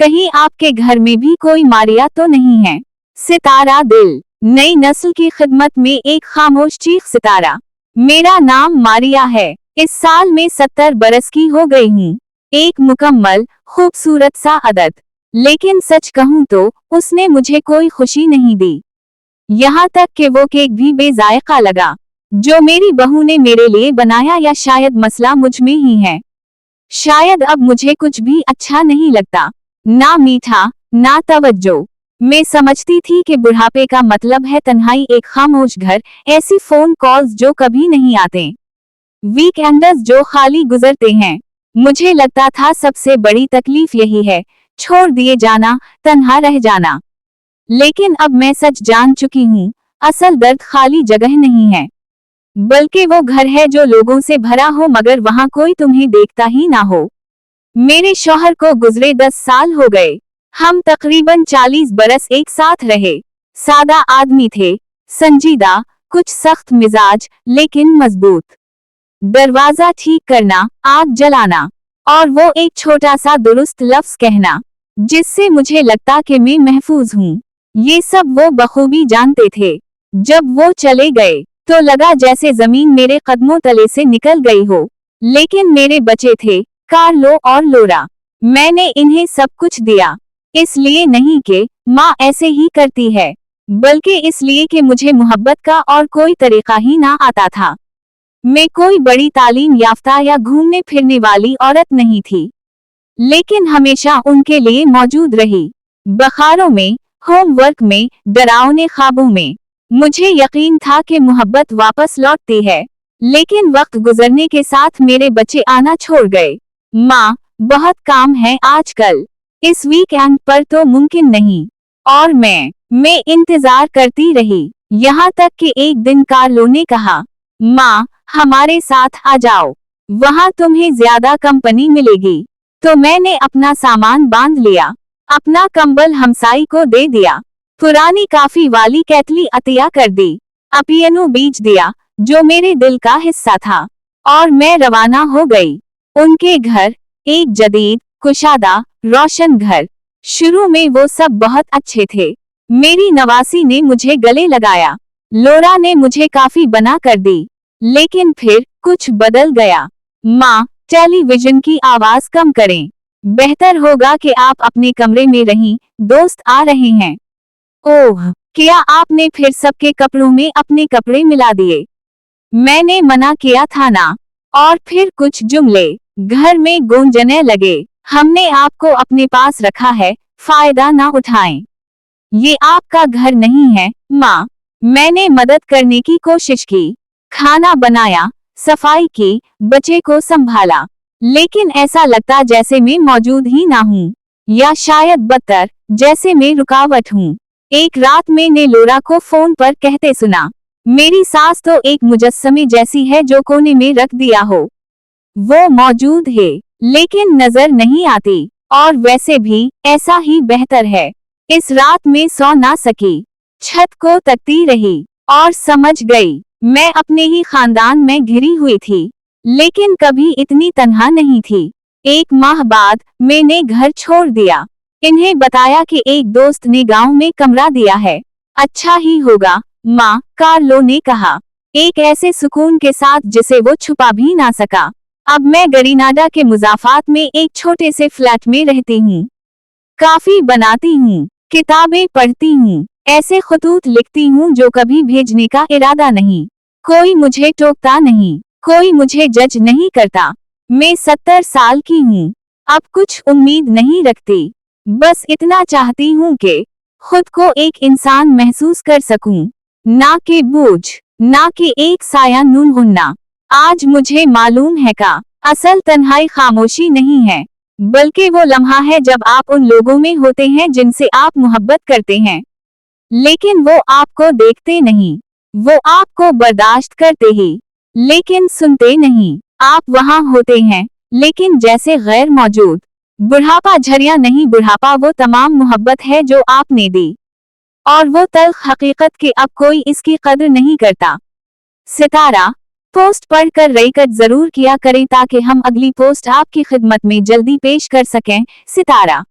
कहीं आपके घर में भी कोई मारिया तो नहीं है। सितारा दिल, नई नस्ल की खिदमत में एक खामोश चीख। सितारा, मेरा नाम मारिया है। इस साल में 70 बरस की हो गई हूँ। एक मुकम्मल खूबसूरत सा अदद, लेकिन सच कहूँ तो उसने मुझे कोई खुशी नहीं दी। यहाँ तक कि वो केक भी बेजायका लगा जो मेरी बहू ने मेरे लिए बनाया, या शायद मसला मुझ में ही है। शायद अब मुझे कुछ भी अच्छा नहीं लगता, ना मीठा ना तवज्जो। मैं समझती थी कि बुढ़ापे का मतलब है तन्हाई, एक खामोश घर, ऐसी फोन कॉल्स जो कभी नहीं आते, वीकेंड्स जो खाली गुजरते हैं। मुझे लगता था सबसे बड़ी तकलीफ यही है, छोड़ दिए जाना, तन्हा रह जाना। लेकिन अब मैं सच जान चुकी हूँ, असल दर्द खाली जगह नहीं है, बल्कि वो घर है जो लोगों से भरा हो मगर वहाँ कोई तुम्हें देखता ही ना हो। मेरे शौहर को गुजरे 10 साल हो गए। हम तकरीबन 40 बरस एक साथ रहे। सादा आदमी थे, संजीदा, कुछ सख्त मिजाज लेकिन मजबूत। दरवाजा ठीक करना, आग जलाना, और वो एक छोटा सा दुरुस्त लफ्ज कहना जिससे मुझे लगता कि मैं महफूज हूँ, ये सब वो बखूबी जानते थे। जब वो चले गए तो लगा जैसे जमीन मेरे कदमों तले से निकल गई हो। लेकिन मेरे बचे थे कार्लो और लोरा। मैंने इन्हें सब कुछ दिया, इसलिए नहीं कि माँ ऐसे ही करती है, बल्कि इसलिए कि मुझे मोहब्बत का और कोई तरीका ही ना आता था। मैं कोई बड़ी तालीम याफ्ता या घूमने फिरने वाली औरत नहीं थी, लेकिन हमेशा उनके लिए मौजूद रही। बखारों में, होमवर्क में, डरावने ख्वाबों में। मुझे यकीन था कि मोहब्बत वापस लौटती है, लेकिन वक्त गुजरने के साथ मेरे बच्चे आना छोड़ गए। माँ, बहुत काम है आजकल, इस वीकेंड पर तो मुमकिन नहीं। और मैं इंतजार करती रही, यहाँ तक कि एक दिन कार्लो ने कहा, माँ हमारे साथ आ जाओ, वहाँ तुम्हें ज्यादा कंपनी मिलेगी। तो मैंने अपना सामान बांध लिया, अपना कंबल हमसाई को दे दिया, पुरानी काफी वाली केतली अतिया कर दी, पियानो बीच दिया जो मेरे दिल का हिस्सा था, और मैं रवाना हो गई उनके घर। एक जदीद, कुशादा, रोशन घर। शुरू में वो सब बहुत अच्छे थे। मेरी नवासी ने मुझे गले लगाया, लोरा ने मुझे काफी बना कर दी, लेकिन फिर कुछ बदल गया। माँ, टेलीविजन की आवाज कम करें, बेहतर होगा कि आप अपने कमरे में रहीं, दोस्त आ रहे हैं। ओह, क्या आपने फिर सबके कपड़ों में अपने कपड़े मिला दिए? मैंने मना किया था ना। और फिर कुछ जुमले घर में गूंजने लगे, हमने आपको अपने पास रखा है, फायदा ना उठाएं। ये आपका घर नहीं है माँ। मैंने मदद करने की कोशिश की, खाना बनाया, सफाई की, बच्चे को संभाला, लेकिन ऐसा लगता जैसे मैं मौजूद ही ना हूँ, या शायद बदतर जैसे मैं रुकावट हूँ। एक रात मैंने लोरा को फोन पर कहते सुना, मेरी सास तो एक मुजस्समे जैसी है जो कोने में रख दिया हो। वो मौजूद है लेकिन नजर नहीं आती, और वैसे भी ऐसा ही बेहतर है। इस रात में सो ना सकी, छत को तकती रही और समझ गई मैं अपने ही खानदान में घिरी हुई थी, लेकिन कभी इतनी तन्हा नहीं थी। 1 माह बाद मैंने घर छोड़ दिया, इन्हें बताया कि एक दोस्त ने गांव में कमरा दिया है। अच्छा ही होगा माँ, कार्लो ने कहा, एक ऐसे सुकून के साथ जिसे वो छुपा भी ना सका। अब मैं गरीनाडा के मुजाफात में एक छोटे से फ्लैट में रहती हूँ, काफी बनाती हूँ, किताबें पढ़ती हूँ, ऐसे खतूत लिखती हूँ जो कभी भेजने का इरादा नहीं। कोई मुझे टोकता नहीं, कोई मुझे जज नहीं करता। मैं 70 साल की हूँ, अब कुछ उम्मीद नहीं रखती, बस इतना चाहती हूँ कि खुद को एक इंसान महसूस कर सकूं, ना कि बोझ, ना कि एक साया नून गुन्ना। आज मुझे मालूम है का असल तन्हाई खामोशी नहीं है, बल्कि वो लम्हा है जब आप उन लोगों में होते हैं जिनसे आप मोहब्बत करते हैं, लेकिन वो आपको देखते नहीं। वो आपको बर्दाश्त करते ही, लेकिन सुनते नहीं। आप वहाँ होते हैं, लेकिन जैसे गैर मौजूद। बुढ़ापा झरिया नहीं, बुढ़ापा वो तमाम मोहब्बत है जो आपने दी, और वो तल्ख हकीकत कि अब कोई इसकी कदर नहीं करता। सितारा, पोस्ट पढ़कर रेकट जरूर किया करें ताकि हम अगली पोस्ट आपकी खिदमत में जल्दी पेश कर सकें। सितारा।